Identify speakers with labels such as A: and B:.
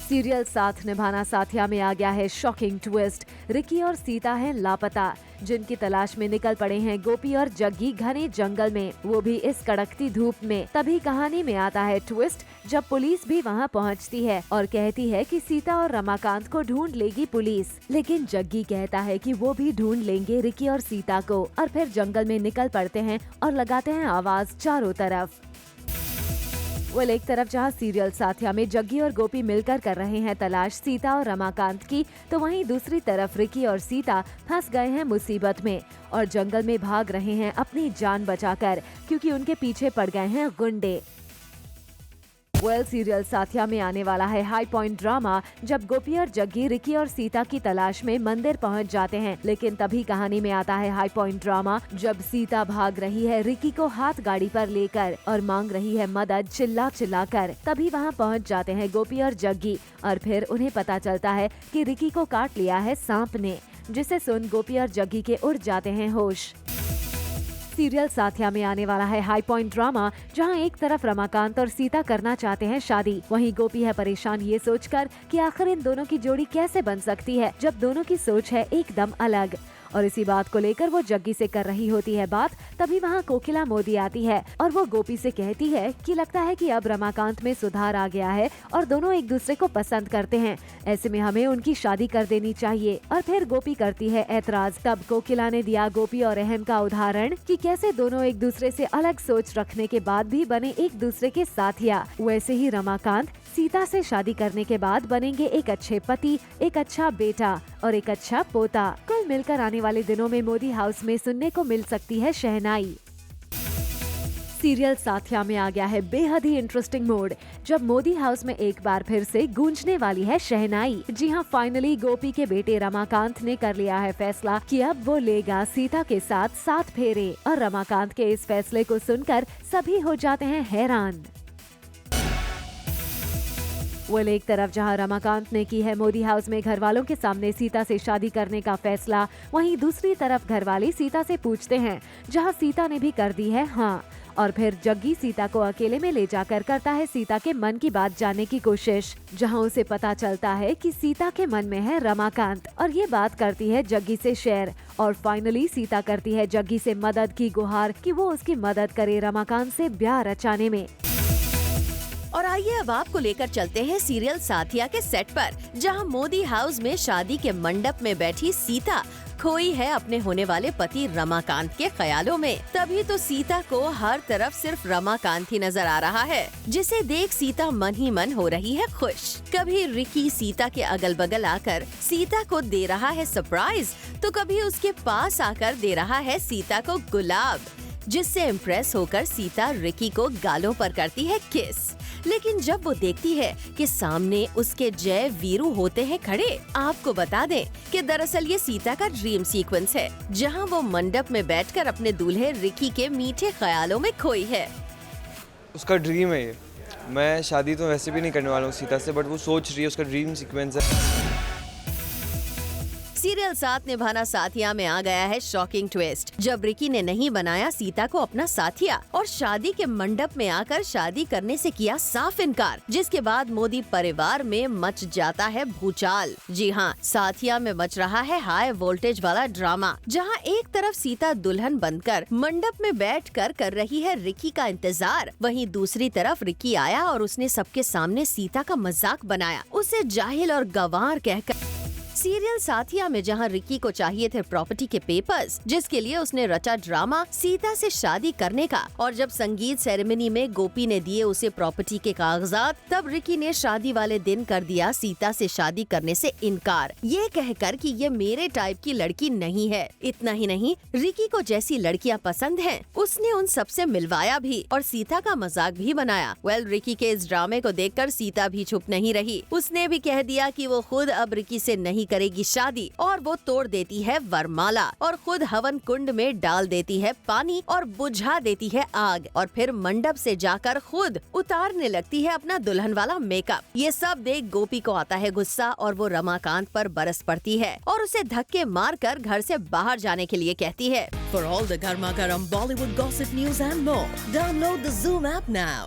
A: Serial साथ निभाना साथिया में आ गया है शॉकिंग ट्विस्ट। रिकी और सीता हैं लापता, जिनकी तलाश में निकल पड़े हैं गोपी और जग्गी घने जंगल में, वो भी इस कड़कती धूप में। तभी कहानी में आता है ट्विस्ट, जब पुलिस भी वहां पहुंचती है और कहती है कि सीता और रमाकांत को ढूंढ लेगी पुलिस। लेकिन जग्गी कहता है कि वो भी ढूंढ लेंगे रिकी और सीता को, और फिर जंगल में निकल पड़ते हैं और लगाते हैं आवाज चारों तरफ। एक तरफ जहां सीरियल साथिया में जग्गी और गोपी मिलकर कर रहे हैं तलाश सीता और रमाकांत की, तो वहीं दूसरी तरफ रिकी और सीता फंस गए हैं मुसीबत में और जंगल में भाग रहे हैं अपनी जान बचाकर, क्योंकि उनके पीछे पड़ गए हैं गुंडे। सीरियल साथिया में आने वाला है हाई पॉइंट ड्रामा, जब गोपी और जग्गी रिकी और सीता की तलाश में मंदिर पहुंच जाते हैं। लेकिन तभी कहानी में आता है हाई पॉइंट ड्रामा, जब सीता भाग रही है रिकी को हाथ गाड़ी पर लेकर और मांग रही है मदद चिल्ला चिल्ला कर। तभी वहां पहुंच जाते हैं गोपी और जग्गी और फिर उन्हें पता चलता है कि रिकी को काट लिया है सांप ने, जिसे सुन गोपी और जग्गी के उड़ जाते हैं होश। सीरियल साथिया में आने वाला है हाई पॉइंट ड्रामा, जहां एक तरफ रमाकांत और सीता करना चाहते हैं शादी, वहीं गोपी है परेशान ये सोचकर कि आखिर इन दोनों की जोड़ी कैसे बन सकती है, जब दोनों की सोच है एकदम अलग। और इसी बात को लेकर वो जग्गी से कर रही होती है बात। तभी वहाँ कोकिला मोदी आती है और वो गोपी से कहती है कि लगता है कि अब रमाकांत में सुधार आ गया है और दोनों एक दूसरे को पसंद करते हैं, ऐसे में हमें उनकी शादी कर देनी चाहिए। और फिर गोपी करती है ऐतराज। तब कोकिला ने दिया गोपी और रहम का उदाहरण कि कैसे दोनों एक दूसरे से अलग सोच रखने के बाद भी बने एक दूसरे के साथिया, वैसे ही रमाकांत सीता से शादी करने के बाद बनेंगे एक अच्छे पति, एक अच्छा बेटा और एक अच्छा पोता। कुल मिलकर आने वाले दिनों में मोदी हाउस में सुनने को मिल सकती है शहनाई। सीरियल साथिया में आ गया है बेहद ही इंटरेस्टिंग मोड, जब मोदी हाउस में एक बार फिर से गूंजने वाली है शहनाई। जी हाँ, फाइनली गोपी के बेटे रमाकांत ने कर लिया है फैसला कि अब वो लेगा सीता के साथ 7 फेरे, और रमाकांत के इस फैसले को सुनकर सभी हो जाते हैं हैरान। एक तरफ जहां रमाकांत ने की है मोदी हाउस में घर वालों के सामने सीता से शादी करने का फैसला, वहीं दूसरी तरफ घर वाले सीता से पूछते हैं, जहां सीता ने भी कर दी है हाँ। और फिर जग्गी सीता को अकेले में ले जाकर करता है सीता के मन की बात जानने की कोशिश, जहां उसे पता चलता है कि सीता के मन में है रमाकांत, और ये बात करती है जग्गी से शेयर। और फाइनली सीता करती है जग्गी से मदद की गुहार कि वो उसकी मदद करे रमाकांत से ब्याह रचाने में।
B: और आइए अब आपको लेकर चलते हैं सीरियल साथिया के सेट पर, जहां मोदी हाउस में शादी के मंडप में बैठी सीता खोई है अपने होने वाले पति रमाकांत के ख्यालों में। तभी तो सीता को हर तरफ सिर्फ रमाकांत ही नजर आ रहा है, जिसे देख सीता मन ही मन हो रही है खुश। कभी रिकी सीता के अगल बगल आकर सीता को दे रहा है सरप्राइज, तो कभी उसके पास आकर दे रहा है सीता को गुलाब, जिससे इम्प्रेस होकर सीता रिकी को गालों पर करती है किस। लेकिन जब वो देखती है कि सामने उसके जय वीरू होते हैं खड़े, आपको बता दें कि दरअसल ये सीता का ड्रीम सीक्वेंस है, जहां वो मंडप में बैठकर अपने दूल्हे रिकी के मीठे ख्यालों में खोई है।
C: उसका ड्रीम है ये। मैं शादी तो वैसे भी नहीं करने वाला हूँ सीता से, बट वो सोच रही है, उसका ड्रीम सीक्वेंस है।
B: सीरियल साथ निभाना साथिया में आ गया है शॉकिंग ट्विस्ट, जब रिकी ने नहीं बनाया सीता को अपना साथिया और शादी के मंडप में आकर शादी करने से किया साफ इनकार, जिसके बाद मोदी परिवार में मच जाता है भूचाल। जी हाँ, साथिया में मच रहा है हाई वोल्टेज वाला ड्रामा, जहाँ एक तरफ सीता दुल्हन बनकर मंडप में बैठकर कर रही है रिकी का इंतजार, वहीं दूसरी तरफ रिकी आया और उसने सबके सामने सीता का मजाक बनाया, उसे जाहिल और गंवार कहकर। सीरियल साथिया में जहां रिकी को चाहिए थे प्रॉपर्टी के पेपर्स, जिसके लिए उसने रचा ड्रामा सीता से शादी करने का, और जब संगीत सेरेमनी में गोपी ने दिए उसे प्रॉपर्टी के कागजात, तब रिकी ने शादी वाले दिन कर दिया सीता से शादी करने से इनकार, ये कहकर कि ये मेरे टाइप की लड़की नहीं है। इतना ही नहीं, रिकी को जैसी लड़कियां पसंद हैं, उसने उन सबसे मिलवाया भी और सीता का मजाक भी बनाया। रिकी के इस ड्रामे को देखकर सीता भी चुप नहीं रही, उसने भी कह दिया कि वो खुद अब रिकी से नहीं करेगी शादी, और वो तोड़ देती है वरमाला और खुद हवन कुंड में डाल देती है पानी और बुझा देती है आग, और फिर मंडप से जाकर खुद उतारने लगती है अपना दुल्हन वाला मेकअप। ये सब देख गोपी को आता है गुस्सा और वो रमाकांत पर बरस पड़ती है और उसे धक्के मारकर घर से बाहर जाने के लिए कहती है।
D: For all the Garma Garam Bollywood gossip news and more, download the Zoom app now.